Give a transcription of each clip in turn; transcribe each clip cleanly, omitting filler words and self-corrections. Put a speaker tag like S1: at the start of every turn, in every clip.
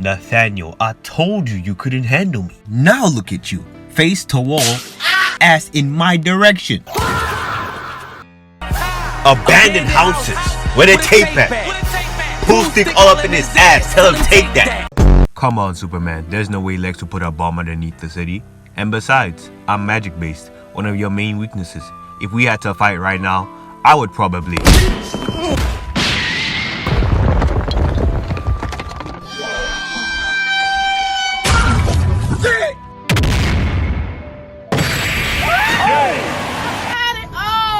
S1: Nathaniel, I told you you couldn't handle me.
S2: Now look at you, face to wall, ass in my direction.
S1: Abandoned houses. Where the tape at? Pool stick all up in his ass. Tell him take that. Come on, Superman. There's no way Lex will put a bomb underneath the city. And besides, I'm magic based. One of your main weaknesses. If we had to fight right now, I would probably...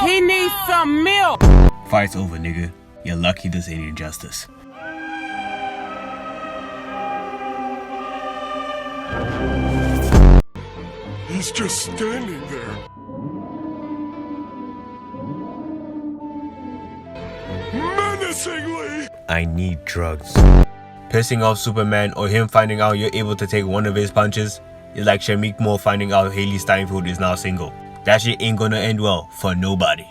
S3: He needs some milk.
S1: Fight's over, nigga. You're lucky this ain't injustice.
S4: He's just standing there. Menacingly!
S1: I need drugs. Pissing off Superman or him finding out you're able to take one of his punches is like Shameik Moore finding out Haley Steinfeld is now single. That shit ain't gonna end well for nobody.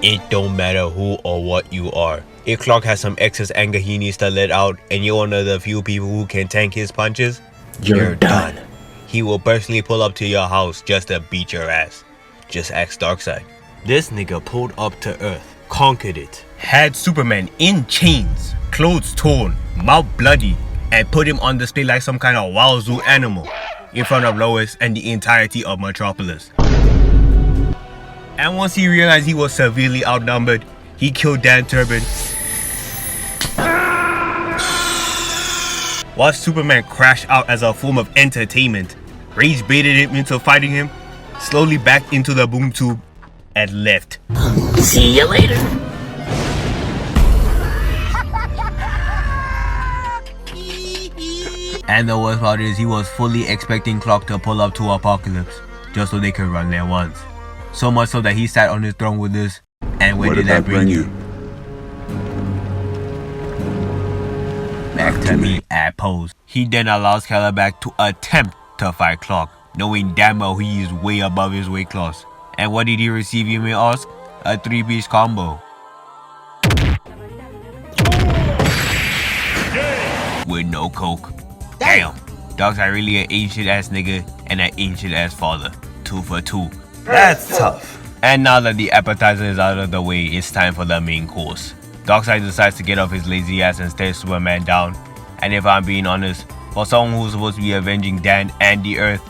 S1: It don't matter who or what you are. If Clark has some excess anger he needs to let out and you're one of the few people who can tank his punches, you're done. He will personally pull up to your house just to beat your ass. Just ask Darkseid. This nigga pulled up to Earth, conquered it, had Superman in chains, clothes torn, mouth bloody, and put him on display like some kind of wild zoo animal in front of Lois and the entirety of Metropolis. And once he realized he was severely outnumbered, he killed Dan Turban. Watched Superman crash out as a form of entertainment, rage baited him into fighting him, slowly backed into the boom tube, and left.
S3: See you later.
S1: And the worst part is he was fully expecting Clark to pull up to Apocalypse, just so they could run there once. So much so that he sat on his throne with this. And where did that bring you? Back to me at Pose. He then allows Calabac to attempt to fight Clark, knowing damn well he is way above his weight class. And what did he receive, you may ask? A 3-piece combo. With no coke. Damn. Darkseid really an ancient ass nigga and an ancient ass father. 2 for 2. That's tough. And now that the appetizer is out of the way, it's time for the main course. Darkseid decides to get off his lazy ass and stare Superman down. And if I'm being honest, for someone who's supposed to be avenging Dan and the Earth,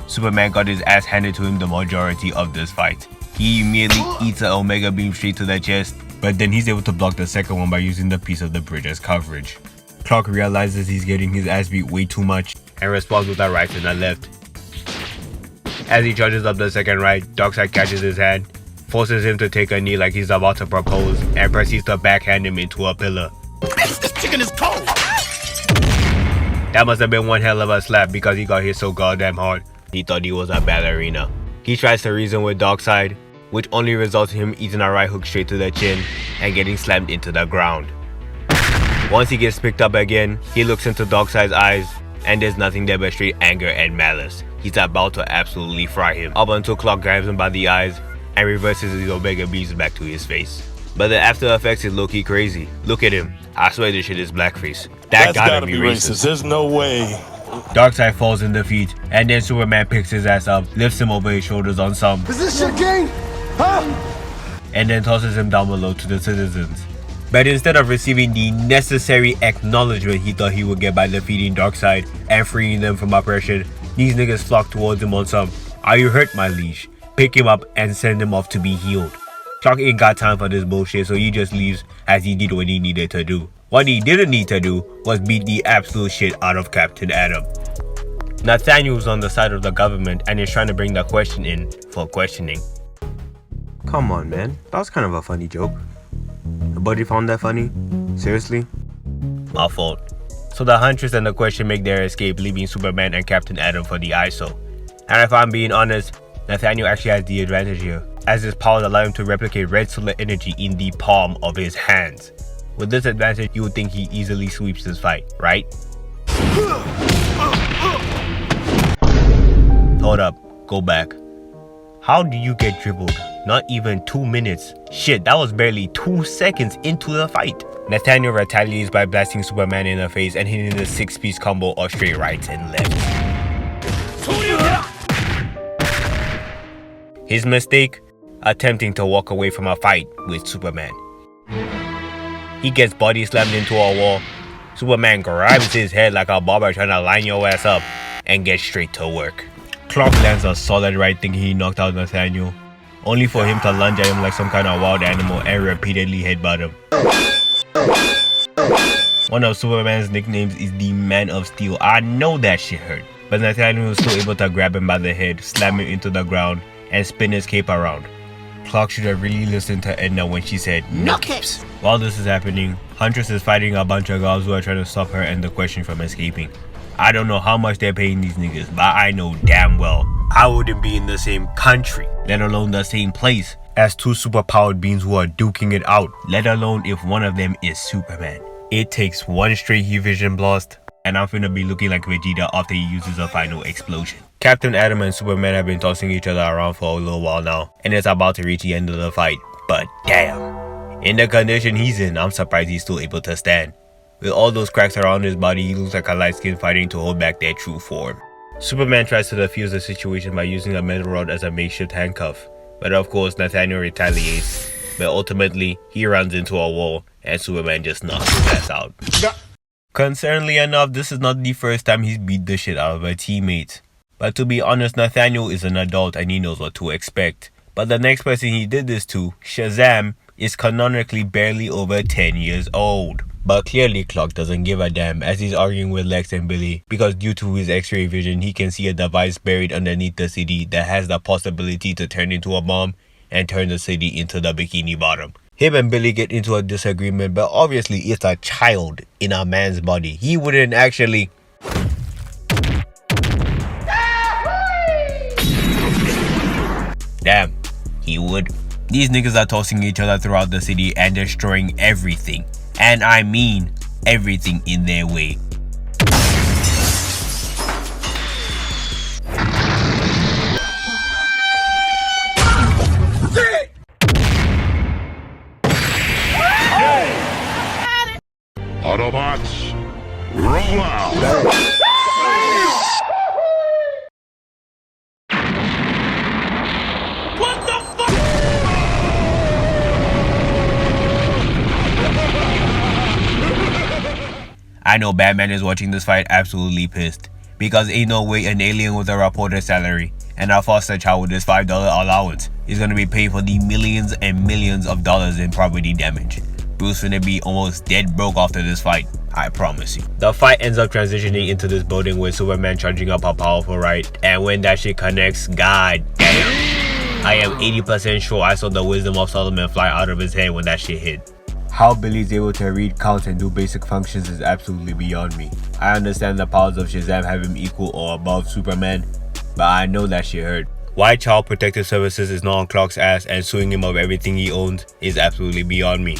S1: Superman got his ass handed to him the majority of this fight. He immediately eats an Omega Beam straight to the chest, but then he's able to block the second one by using the piece of the bridge as coverage. Clark realizes he's getting his ass beat way too much and responds with a right and a left. As he charges up the second right, Darkseid catches his hand, forces him to take a knee like he's about to propose, and proceeds to backhand him into a pillar.
S4: This chicken is cold!
S1: That must have been one hell of a slap because he got hit so goddamn hard, he thought he was a ballerina. He tries to reason with Darkseid, which only results in him eating a right hook straight to the chin and getting slammed into the ground. Once he gets picked up again, he looks into Darkseid's eyes, and there's nothing there but straight anger and malice. He's about to absolutely fry him, up until Clark grabs him by the eyes and reverses his Omega Beams back to his face. But the after effects is low-key crazy. Look at him. I swear this shit is blackface. That's gotta be racist.
S4: There's no way.
S1: Darkseid falls in defeat, and then Superman picks his ass up, lifts him over his shoulders on some,
S4: Is this your game? Huh?
S1: and then tosses him down below to the citizens. But instead of receiving the necessary acknowledgement he thought he would get by defeating Darkseid and freeing them from oppression, these niggas flock towards him on some, "Are you hurt, my liege?" Pick him up and send him off to be healed. Clark ain't got time for this bullshit, so he just leaves as he did what he needed to do. What he didn't need to do was beat the absolute shit out of Captain Atom. Nathaniel's on the side of the government and is trying to bring the question in for questioning. Come on, man. That was kind of a funny joke. Nobody found that funny? Seriously? My fault. So the Huntress and the Question make their escape, leaving Superman and Captain Atom for the ISO. And if I'm being honest, Nathaniel actually has the advantage here, as his powers allow him to replicate red solar energy in the palm of his hands. With this advantage, you would think he easily sweeps this fight, right? Hold up, go back. How do you get dribbled? Not even 2 minutes. Shit, that was barely 2 seconds into the fight. Nathaniel retaliates by blasting Superman in the face and hitting the 6-piece combo of straight rights and lefts. His mistake? Attempting to walk away from a fight with Superman. He gets body slammed into a wall. Superman grabs his head like a barber trying to line your ass up and gets straight to work. Clark lands a solid right thinking he knocked out Nathaniel, only for him to lunge at him like some kind of wild animal and repeatedly headbutt him. One of Superman's nicknames is the Man of Steel. I know that shit hurt, but Nathaniel was still able to grab him by the head, slam him into the ground, and spin his cape around. Clark should have really listened to Edna when she said no capes. While this is happening, Huntress is fighting a bunch of guys who are trying to stop her and the Question from escaping. I don't know how much they're paying these niggas, but I know damn well I wouldn't be in the same country, let alone the same place, as two superpowered beings who are duking it out, let alone if one of them is Superman. It takes one straight heat vision blast, and I'm finna be looking like Vegeta after he uses a final explosion. Captain Atom and Superman have been tossing each other around for a little while now, and it's about to reach the end of the fight, but damn. In the condition he's in, I'm surprised he's still able to stand. With all those cracks around his body, he looks like a light skin fighting to hold back their true form. Superman tries to defuse the situation by using a metal rod as a makeshift handcuff, but of course Nathaniel retaliates, but ultimately he runs into a wall and Superman just knocks his ass out. Concerningly enough, this is not the first time he's beat the shit out of a teammate. But to be honest, Nathaniel is an adult and he knows what to expect. But the next person he did this to, Shazam, is canonically barely over 10 years old. But clearly Clark doesn't give a damn as he's arguing with Lex and Billy because due to his X-ray vision he can see a device buried underneath the city that has the possibility to turn into a bomb and turn the city into the Bikini Bottom. Him and Billy get into a disagreement, but obviously it's a child in a man's body. He wouldn't actually... Damn, he would. These niggas are tossing each other throughout the city and destroying everything. And I mean everything in their way.
S4: Autobots, roll out!
S1: I know Batman is watching this fight absolutely pissed, because ain't no way an alien with a reporter's salary and a foster child with his $5 allowance is gonna be paid for the millions and millions of dollars in property damage. Bruce finna be almost dead broke after this fight, I promise you. The fight ends up transitioning into this building with Superman charging up a powerful right, and when that shit connects, god damn. I am 80% sure I saw the wisdom of Solomon fly out of his head when that shit hit. How Billy's able to read, count, and do basic functions is absolutely beyond me. I understand the powers of Shazam have him equal or above Superman, but I know that shit hurt. Why Child Protective Services is not on Clark's ass and suing him of everything he owns is absolutely beyond me.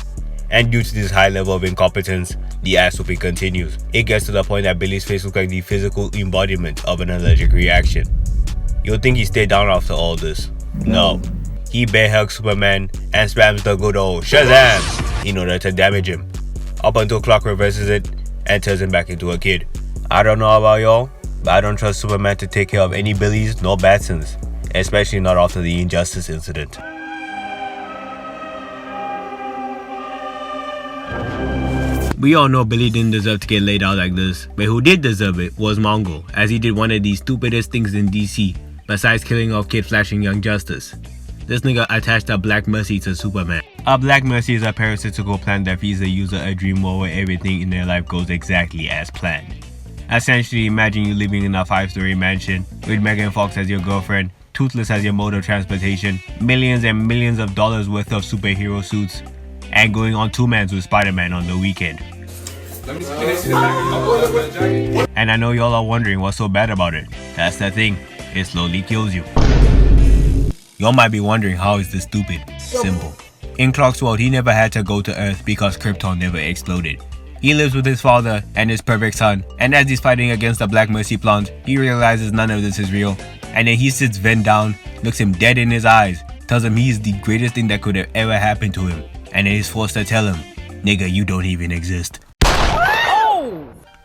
S1: And due to this high level of incompetence, the ass whooping continues. It gets to the point that Billy's face looks like the physical embodiment of an allergic reaction. You'll think he stayed down after all this. No. He bear hugs Superman and spams the good old Shazam in order to damage him, up until Clark reverses it and turns him back into a kid. I don't know about y'all, but I don't trust Superman to take care of any Billys nor Batsons, especially not after the Injustice incident. We all know Billy didn't deserve to get laid out like this, but who did deserve it was Mongo, as he did one of the stupidest things in DC, besides killing off Kid Flash and Young Justice. This nigga attached a Black Mercy to Superman. A Black Mercy is a parasitical plant that feeds the user a dream world where everything in their life goes exactly as planned. Essentially, imagine you living in a 5-story mansion with Megan Fox as your girlfriend, Toothless as your mode of transportation, millions and millions of dollars worth of superhero suits, and going on 2-mans with Spider-Man on the weekend. And I know y'all are wondering what's so bad about it. That's the thing, it slowly kills you. Y'all might be wondering how is this stupid? Simple. In Clark's world, he never had to go to Earth because Krypton never exploded. He lives with his father and his perfect son, and as he's fighting against the Black Mercy plant, he realizes none of this is real, And then he sits Ven down, looks him dead in his eyes, tells him he's the greatest thing that could have ever happened to him. And then he's forced to tell him, nigga, you don't even exist.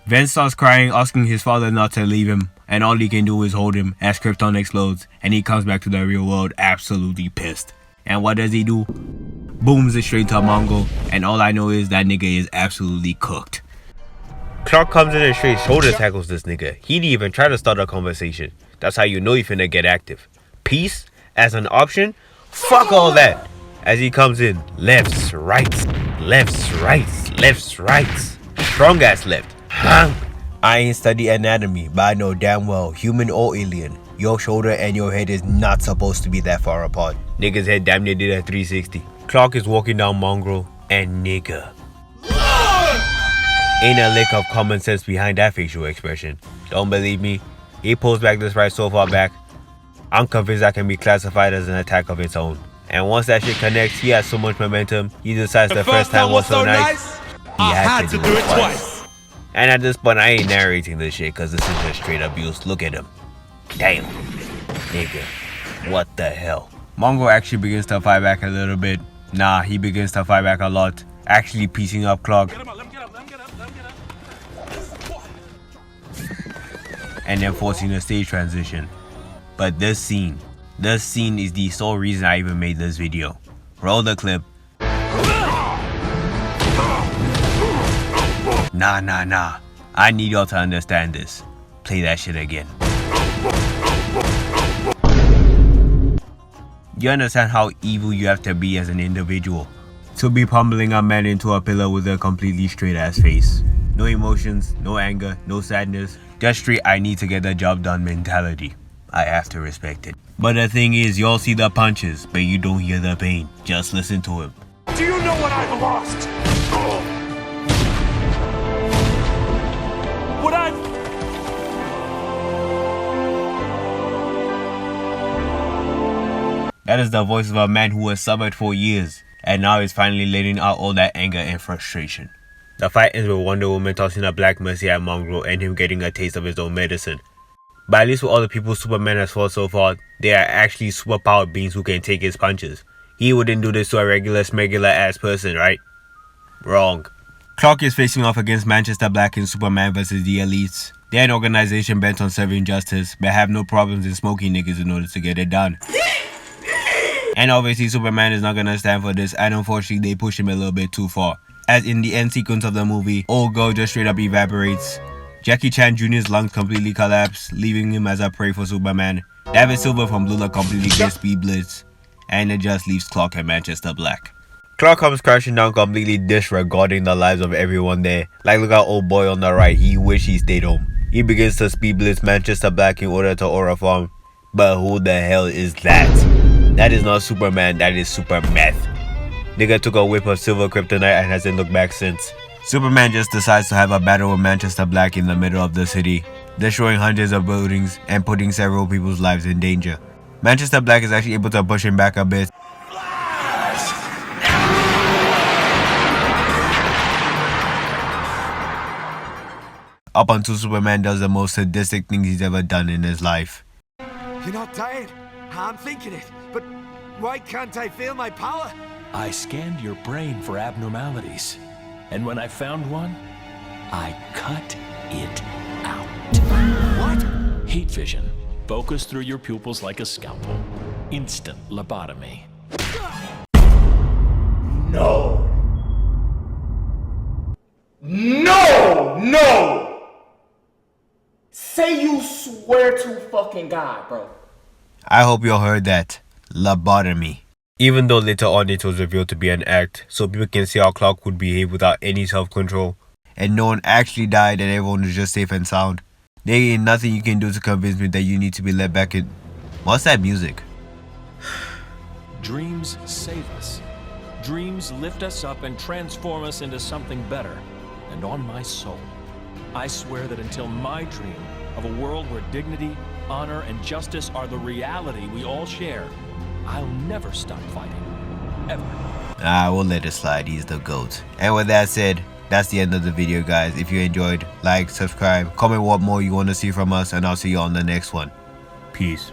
S1: Ven starts crying, asking his father not to leave him, and all he can do is hold him as Krypton explodes, and he comes back to the real world absolutely pissed. And what does he do? Booms it straight to Mongo, and all I know is that nigga is absolutely cooked. Clark comes in and straight shoulder tackles this nigga. He didn't even try to start a conversation. That's how you know you finna get active. Peace as an option? Fuck all that. As he comes in, lefts, rights, lefts, rights, lefts, rights. Strong ass left. Huh? I ain't study anatomy, but I know damn well, human or alien, your shoulder and your head is not supposed to be that far apart. Nigga's head damn near did a 360. Clark is walking down Mongrel, and nigga. Ain't a lick of common sense behind that facial expression. Don't believe me? He pulls back this right so far back, I'm convinced that can be classified as an attack of its own. And once that shit connects, he has so much momentum, he decides the first time was so nice, he had to do it twice. And at this point, I ain't narrating this shit because this is just straight abuse. Look at him. Damn. Nigga. What the hell? Mongo actually begins to fight back a little bit. Nah, he begins to fight back a lot. Actually piecing up Clark. And then forcing a stage transition. But this scene is the sole reason I even made this video. Roll the clip. Nah. I need y'all to understand this. Play that shit again. You understand how evil you have to be as an individual to be pummeling a man into a pillar with a completely straight ass face. No emotions, no anger, no sadness. Just straight I need to get the job done mentality. I have to respect it. But the thing is, y'all see the punches, but you don't hear the pain. Just listen to him.
S4: Do you know what I've lost? What I've...
S1: That is the voice of a man who was suffered for years, and now is finally letting out all that anger and frustration. The fight ends with Wonder Woman tossing a Black Mercy at Mongrel and him getting a taste of his own medicine. But at least with all the people Superman has fought so far, they are actually superpowered beings who can take his punches. He wouldn't do this to a regular smegular ass person, right? Wrong. Clark is facing off against Manchester Black in Superman vs. the Elites. They're an organization bent on serving justice, but have no problems in smoking niggas in order to get it done. And obviously Superman is not gonna stand for this, and unfortunately they push him a little bit too far. As in the end sequence of the movie, old girl just straight up evaporates. Jackie Chan Jr.'s lungs completely collapse, leaving him as a prey for Superman. David Silver from Blue Lock completely gets speed blitz, and it just leaves Clark and Manchester Black. Clark comes crashing down, completely disregarding the lives of everyone there. Like, look at old boy on the right, he wish he stayed home. He begins to speed blitz Manchester Black in order to aura farm. But who the hell is that? That is not Superman, that is Super Meth. Nigga took a whip of silver kryptonite and hasn't looked back since. Superman just decides to have a battle with Manchester Black in the middle of the city, destroying hundreds of buildings and putting several people's lives in danger. Manchester Black is actually able to push him back a bit. Up until Superman does the most sadistic thing he's ever done in his life.
S5: You're not dying. I'm thinking it. But why can't I feel my power?
S6: I scanned your brain for abnormalities. And when I found one, I cut it out.
S5: What?
S6: Heat vision. Focus through your pupils like a scalpel. Instant lobotomy.
S4: No! No!
S3: Say you swear to fucking God, bro.
S1: I hope you all heard that. Lobotomy. Even though later on it was revealed to be an act, so people can see how Clark would behave without any self-control, and no one actually died and everyone was just safe and sound. There ain't nothing you can do to convince me that you need to be let back in. What's that music?
S6: Dreams save us. Dreams lift us up and transform us into something better. And on my soul, I swear that until my dream of a world where dignity, honor, and justice are the reality we all share, I'll never stop fighting. Ever.
S1: We'll let it slide. He's the GOAT. And with that said, that's the end of the video, guys. If you enjoyed, like, subscribe, comment what more you want to see from us, and I'll see you on the next one. Peace.